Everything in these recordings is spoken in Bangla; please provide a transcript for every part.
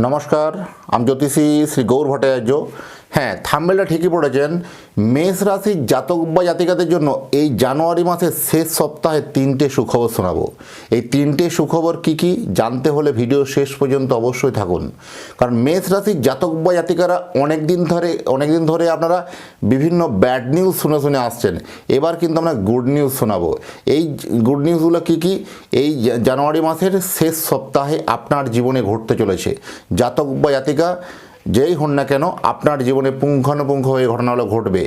নমস্কার, আমি জ্যোতিষী শ্রী গৌর ভট্টাচার্য। হ্যাঁ, থাম্বনেলটা ঠিকই পড়েছেন। মেষ রাশির জাতক বা জাতিকাদের জন্য এই জানুয়ারি মাসের শেষ সপ্তাহে 3টে সুখবর শোনাবো। এই 3টে সুখবর কি কি জানতে হলে ভিডিও শেষ পর্যন্ত অবশ্যই থাকুন। কারণ মেষ রাশির জাতক বা জাতিকারা অনেক দিন ধরে আপনারা বিভিন্ন ব্যাড নিউজ শুনে আসছেন। এবার কিন্তু আমরা গুড নিউজ শোনাবো। এই গুড নিউজগুলো কি কি এই জানুয়ারি মাসের শেষ সপ্তাহে আপনার জীবনে ঘটতে চলেছে। জাতক বা জাতিকা যেই হন না কেন, আপনার জীবনে পুঙ্খানুপুঙ্খ এই ঘটনাগুলো ঘটবে।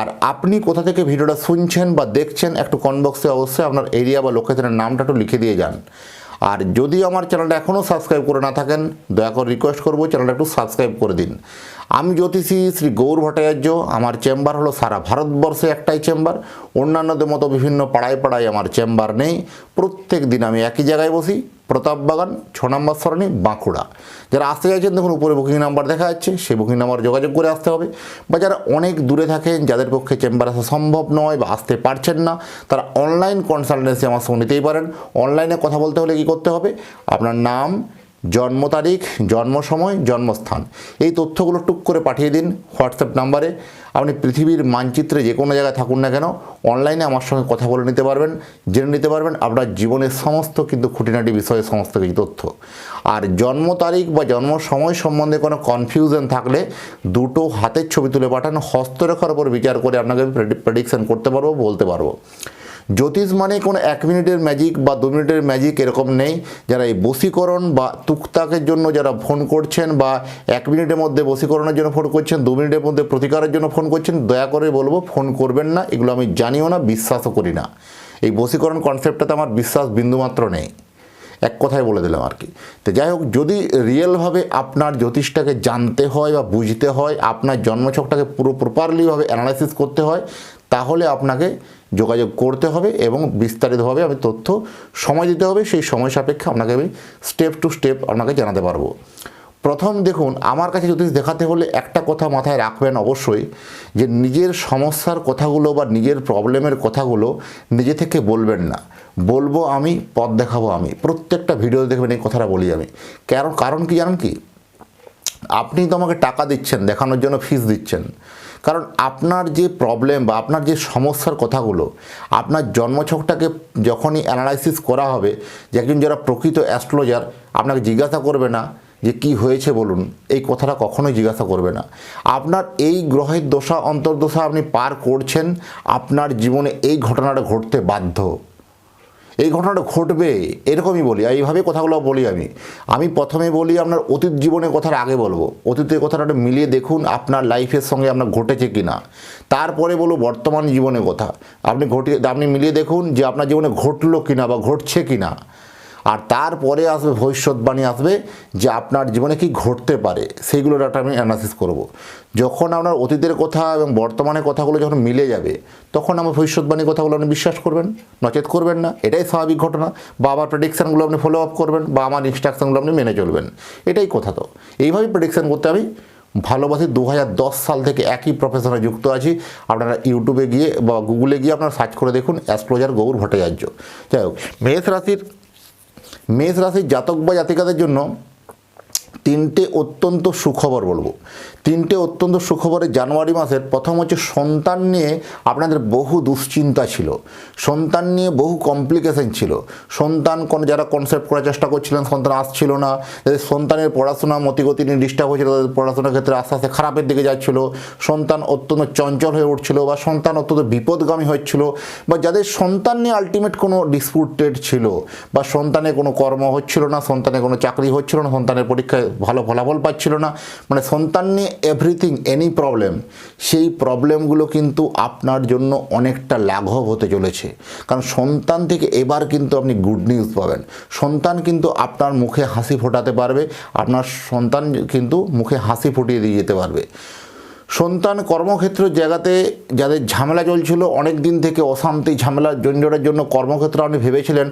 আর আপনি কোথা থেকে ভিডিওটা শুনছেন বা দেখছেন, একটু কমেন্ট বক্সে অবশ্যই আপনার এরিয়া বা লোকেশনের নামটা একটু লিখে দিয়ে যান। আর যদি আমার চ্যানেলটা এখনও সাবস্ক্রাইব করে না থাকেন, দয়া করে রিকোয়েস্ট করবো চ্যানেলটা একটু সাবস্ক্রাইব করে দিন। আমি জ্যোতিষী শ্রী গৌর ভট্টাচার্য। আমার চেম্বার হলো সারা ভারতবর্ষে একটাই চেম্বার। অন্যান্যদের মতো বিভিন্ন পাড়ায় পাড়ায় আমার চেম্বার নেই। প্রত্যেক দিন আমি একই জায়গায় বসি, প্রতাপবাগান 6 নম্বর সরণি, বাঁকুড়া। যারা আসতে চাইছেন দেখুন উপরে বুকিং নাম্বার দেখা যাচ্ছে, সেই বুকিং নাম্বার যোগাযোগ করে আসতে হবে। বা যারা অনেক দূরে থাকেন, যাদের পক্ষে চেম্বার আসা সম্ভব নয় বা আসতে পারছেন না, তারা অনলাইন কনসালটেন্সি আমার সঙ্গে নিতেই পারেন। অনলাইনে কথা বলতে হলে কী করতে হবে? আপনার নাম, জন্ম তারিখ, জন্ম সময়, জন্মস্থান, এই তথ্যগুলো টুক করে পাঠিয়ে দিন হোয়াটসঅ্যাপ নাম্বারে। আপনি পৃথিবীর মানচিত্রে যে কোনো জায়গায় থাকুন না কেন, অনলাইনে আমার সঙ্গে কথা বলে নিতে পারবেন, জেনে নিতে পারবেন আপনার জীবনের সমস্ত কিন্তু খুঁটিনাটি বিষয়ে সমস্ত কিছু তথ্য। আর জন্ম তারিখ বা জন্ম সময় সম্বন্ধে কোনো কনফিউশন থাকলে দুটো হাতের ছবি তুলে পাঠান। হস্তরেখার উপর বিচার করে আপনাকে প্রেডিকশন করতে পারবো, বলতে পারবো। জ্যোতিষ মানে কোনো 1 মিনিটের ম্যাজিক বা 2 মিনিটের ম্যাজিক এরকম নেই। যারা এই বশীকরণ বা তুকতাকের জন্য যারা ফোন করছেন, বা 1 মিনিটের মধ্যে বশীকরণের জন্য ফোন করছেন, 2 মিনিটের মধ্যে প্রতিকারের জন্য ফোন করছেন, দয়া করে বলবো ফোন করবেন না। এগুলো আমি জানিও না, বিশ্বাসও করি না। এই বশীকরণ কনসেপ্টটাতে আমার বিশ্বাস বিন্দুমাত্র নেই, এক কথায় বলে দিলাম আর কি। তো যাই হোক, যদি রিয়েলভাবে আপনার জ্যোতিষটাকে জানতে হয় বা বুঝতে হয়, আপনার জন্মছকটাকে পুরো প্রপারলিভাবে অ্যানালাইসিস করতে হয়, তাহলে আপনাকে যোগাযোগ করতে হবে এবং বিস্তারিতভাবে আমি তথ্য সময় দিতে হবে। সেই সময় সাপেক্ষে আপনাকে আমি স্টেপ টু স্টেপ আপনাকে জানাতে পারবো। প্রথম দেখুন, আমার কাছে জ্যোতিষ দেখাতে হলে একটা কথা মাথায় রাখবেন অবশ্যই, যে নিজের সমস্যার কথাগুলো বা নিজের প্রবলেমের কথাগুলো নিজে থেকে বলবেন না। বলবো আমি, পথ দেখাবো আমি। প্রত্যেকটা ভিডিও দেখবেন এই কথাটা বলি আমি। কারণ কি জানেন কি? আপনি তো আমাকে টাকা দিচ্ছেন, দেখানোর জন্য ফিস দিচ্ছেন। কারণ আপনার যে প্রবলেম বা আপনার যে সমস্যার কথাগুলো, আপনার জন্মছকটাকে যখনই অ্যানালাইসিস করা হবে, যে একজন যারা প্রকৃত অ্যাস্ট্রোলজার আপনাকে জিজ্ঞাসা করবে না যে কি হয়েছে বলুন, এই কথাটা কখনোই জিজ্ঞাসা করবে না। আপনার এই গ্রহের দশা অন্তর্দশা আপনি পার করছেন, আপনার জীবনে এই ঘটনাটা ঘটতে বাধ্য, এই ঘটনাটা ঘটবে, এরকমই বলি। এইভাবে কথাগুলো বলি আমি প্রথমে বলি আপনার অতীত জীবনের কথার আগে বলবো। অতীতের কথাটা মিলিয়ে দেখুন আপনার লাইফের সঙ্গে আপনার ঘটেছে কি না। তারপরে বলবো বর্তমান জীবনের কথা। আপনি মিলিয়ে দেখুন যে আপনার জীবনে ঘটলো কি না বা ঘটছে কি না। আর তারপরে আসবে ভবিষ্যৎবাণী, আসবে যে আপনার জীবনে কি ঘটতে পারে, সেইগুলোর একটা আমি অ্যানালাইসিস করব। যখন আপনার অতীতের কথা এবং বর্তমানের কথাগুলো যখন মিলে যাবে, তখন আমার ভবিষ্যৎবাণীর কথাগুলো আপনি বিশ্বাস করবেন, নচেত করবেন না। এটাই স্বাভাবিক ঘটনা। বা আমার প্রেডিকশানগুলো আপনি ফলো আপ করবেন, বা আমার ইনস্ট্রাকশানগুলো আপনি মেনে চলবেন। এটাই কথা। তো এইভাবেই প্রেডিকশান করতে আমি ভালোবাসি। 2010 সাল থেকে একই প্রফেশনে যুক্ত আছি। আপনারা ইউটিউবে গিয়ে বা গুগলে গিয়ে আপনারা সার্চ করে দেখুন অ্যাস্ট্রোলজার গৌর ভট্টাচার্য। যাই হোক, মেষ রাশির জাতক বা জাতিকাদের জন্য 3টে অত্যন্ত সুখবর বলবো। 3টে অত্যন্ত সুখবরের জানুয়ারি মাসের প্রথম হচ্ছে, সন্তান নিয়ে আপনাদের বহু দুশ্চিন্তা ছিল, সন্তান নিয়ে বহু কমপ্লিকেশন ছিল। সন্তান যারা কনসেপ্ট করার চেষ্টা করছিলেন, সন্তান আসছিল না, যাদের সন্তানের পড়াশোনা মতিগতি নিয়ে ডিস্টার্ব হয়েছিল, তাদের পড়াশোনার ক্ষেত্রে আস্তে আস্তে খারাপের দিকে যাচ্ছিল, সন্তান অত্যন্ত চঞ্চল হয়ে উঠছিল, বা সন্তান অত্যন্ত বিপদগামী হচ্ছিল, বা যাদের সন্তান নিয়ে আলটিমেট কোনো ডিসপুটেড ছিল, বা সন্তানের কোনো কর্ম হচ্ছিল না, সন্তানের কোনো চাকরি হচ্ছিল না, সন্তানের পরীক্ষায় ভালো ফলাফল পাচ্ছিল না, মানে সন্তান নিয়ে এভরিথিং এনি প্রবলেম, সেই প্রবলেমগুলো কিন্তু আপনার জন্য অনেকটা লাঘব হতে চলেছে। কারণ সন্তান থেকে এবার কিন্তু আপনি গুড নিউজ পাবেন। সন্তান কিন্তু আপনার মুখে হাসি ফোটাতে পারবে, আপনার সন্তান কিন্তু মুখে হাসি ফুটিয়ে দিয়ে যেতে পারবে। সন্তান কর্মক্ষেত্রের জায়গাতে যাদের ঝামেলা চলছিল অনেক দিন থেকে, অশান্তি ঝামেলা জঞ্জটের জন্য কর্মক্ষেত্রে আপনি ভেবেছিলেন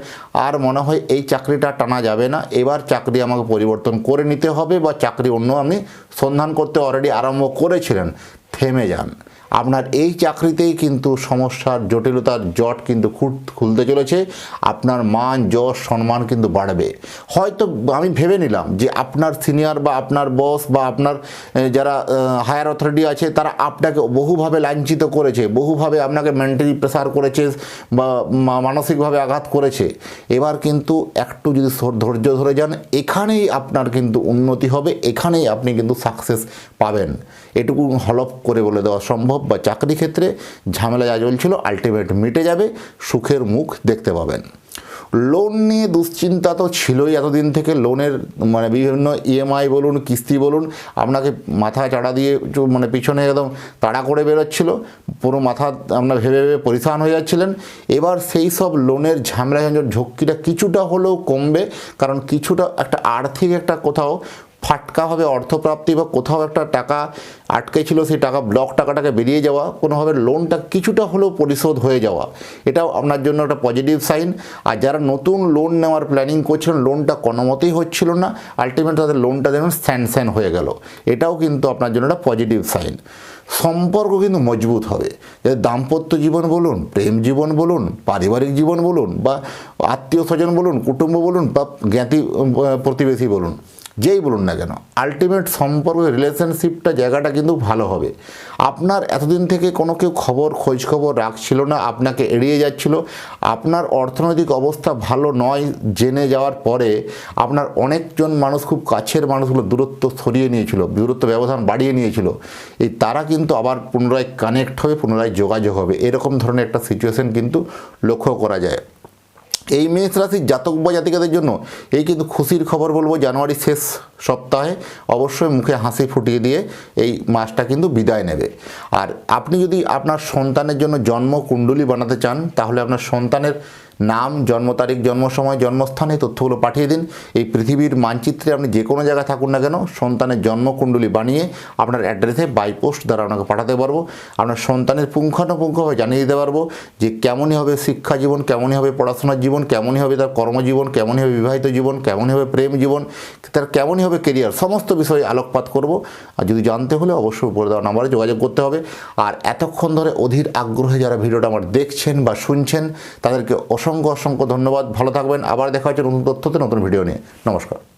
আর মনে হয় এই চাকরিটা টানা যাবে না, এবার চাকরি আমাকে পরিবর্তন করে নিতে হবে, বা চাকরি অন্য আপনি সন্ধান করতে অলরেডি আরম্ভ করেছিলেন, থেমে যান। আপনার এই চাকরিতেই কিন্তু সমস্যার জটিলতার জট কিন্তু খুলতে চলেছে। আপনার মান যশ সম্মান কিন্তু বাড়বে। হয়তো আমি ভেবে নিলাম যে আপনার সিনিয়র বা আপনার বস বা আপনার যারা হায়ার অথরিটি আছে তারা আপনাকে বহুভাবে লাঞ্ছিত করেছে, বহুভাবে আপনাকে মেন্টালি প্রেসার করেছে বা মানসিকভাবে আঘাত করেছে। এবার কিন্তু একটু যদি ধৈর্য ধরে যান, এখানেই আপনার কিন্তু উন্নতি হবে, এখানেই আপনি কিন্তু সাকসেস পাবেন। এটুকু হলফ করে বলে দেওয়া সম্ভব। বা চাকরি ক্ষেত্রে ঝামেলা যা চলছিল আলটিমেট মিটে যাবে, সুখের মুখ দেখতে পাবেন। লোন নিয়ে দুশ্চিন্তা তো ছিলই এতদিন থেকে। লোনের মানে বিভিন্ন ইএমআই বলুন, কিস্তি বলুন, আপনাকে মাথা চাড়া দিয়ে পিছনে একদম তাড়া করে বেরোচ্ছিল, পুরো মাথা আপনার ভেবে ভেবে পরিশান হয়ে যাচ্ছিলেন। এবার সেই সব লোনের ঝামেলা ঝক্কিটা কিছুটা হলেও কমবে, কারণ কিছুটা একটা আর্থিক একটা কোথাও ফাটকা হবে অর্থপ্রাপ্তি, বা কোথাও একটা টাকা আটকে ছিল সেই টাকা ব্লক টাকাটাকে বেরিয়ে যাওয়া, কোনোভাবে লোনটা কিছুটা হলেও পরিশোধ হয়ে যাওয়া, এটাও আপনার জন্য একটা পজিটিভ সাইন। আর যারা নতুন লোন নেওয়ার প্ল্যানিং করছিলেন, লোনটা কোনো মতেই হচ্ছিল না, আলটিমেট তাদের লোনটা যেন স্যাংশন হয়ে গেল, এটাও কিন্তু আপনার জন্য একটা পজিটিভ সাইন। সম্পর্ক কিন্তু মজবুত হবে। দাম্পত্য জীবন বলুন, প্রেম জীবন বলুন, পারিবারিক জীবন বলুন, বা আত্মীয় স্বজন বলুন, কুটুম্ব বলুন, বা জ্ঞাতি প্রতিবেশী বলুন, যেই বলুন না কেন, আলটিমেট সম্পর্ক রিলেশনশিপটা জায়গাটা কিন্তু ভালো হবে। আপনার এতদিন থেকে কোনো কেউ খোঁজ খবর রাখছিল না, আপনাকে এড়িয়ে যাচ্ছিল। আপনার অর্থনৈতিক অবস্থা ভালো নয় জেনে যাওয়ার পরে আপনার অনেকজন মানুষ, খুব কাছের মানুষগুলো দূরত্ব সরিয়ে নিয়েছিল, দূরত্ব ব্যবধান বাড়িয়ে নিয়েছিল, এই তারা কিন্তু আবার পুনরায় কানেক্ট হবে, পুনরায় যোগাযোগ হবে। এরকম ধরনের একটা সিচুয়েশন কিন্তু লক্ষ্য করা যায়। এই মেষ রাশির জাতক বা জাতিকাদের জন্য এই কিন্তু খুশির খবর বলবো, জানুয়ারি শেষ সপ্তাহে অবশ্যই মুখে হাসি ফুটিয়ে দিয়ে এই মাসটা কিন্তু বিদায় নেবে। আর আপনি যদি আপনার সন্তানের জন্য জন্মকুণ্ডলী বানাতে চান, তাহলে আপনার সন্তানের নাম, জন্ম তারিখ, জন্ম সময়, জন্মস্থান এই তথ্যগুলো পাঠিয়ে দিন। এই পৃথিবীর মানচিত্রে আপনি যে কোনো জায়গায় থাকুন না কেন, সন্তানের জন্মকুণ্ডলী বানিয়ে আপনার অ্যাড্রেসে বাই পোস্ট দ্বারা আপনাকে পাঠাতে পারবো। আপনার সন্তানের পুঙ্খানুপুঙ্খভাবে জানিয়ে দিতে পারবো যে কেমনই হবে শিক্ষা জীবন, কেমনই হবে পড়াশোনার জীবন, কেমনই হবে তার কর্মজীবন, কেমনই হবে বিবাহিত জীবন, কেমনই হবে প্রেম জীবন, তার কেমনই হবে কেরিয়ার, সমস্ত বিষয়ে আলোকপাত করব। আর যদি জানতে হলে অবশ্যই উপরে দেওয়া নাম্বারে যোগাযোগ করতে হবে। আর এতক্ষণ ধরে অধীর আগ্রহে যারা ভিডিওটা আমার দেখছেন বা শুনছেন, তাদেরকে অসংখ্য অসংখ্য ধন্যবাদ। ভালো থাকবেন। আবার দেখা হচ্ছে নতুন তথ্যতে, নতুন ভিডিও নিয়ে। নমস্কার।